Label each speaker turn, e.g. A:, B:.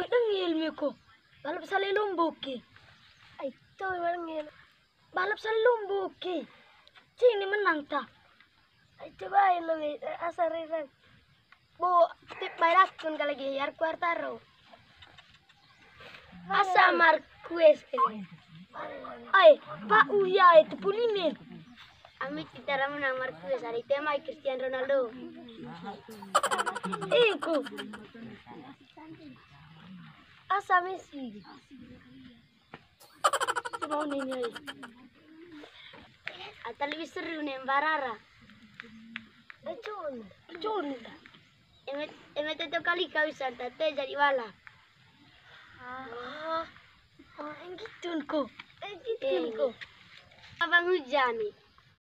A: Wih, dengil miko. Balap sali lumbuki. Ay, itu dengil. Balap sali lumbuki. Sini menang ta. Ay, coba lebih asariran. Bo, tip bayrak kun kali giar kuartaro. Asa Marquez ini. Ay, Pak Uya itu pulimin. Amit kita menang Marquez hari tema Cristiano Ronaldo. Iku. Asa Messi. Coba ini. Atau lebih seru nih Barara. Cun. Emet itu kali kau bisa tete jadi wala. Yang gitu kok. Abang hujan nih.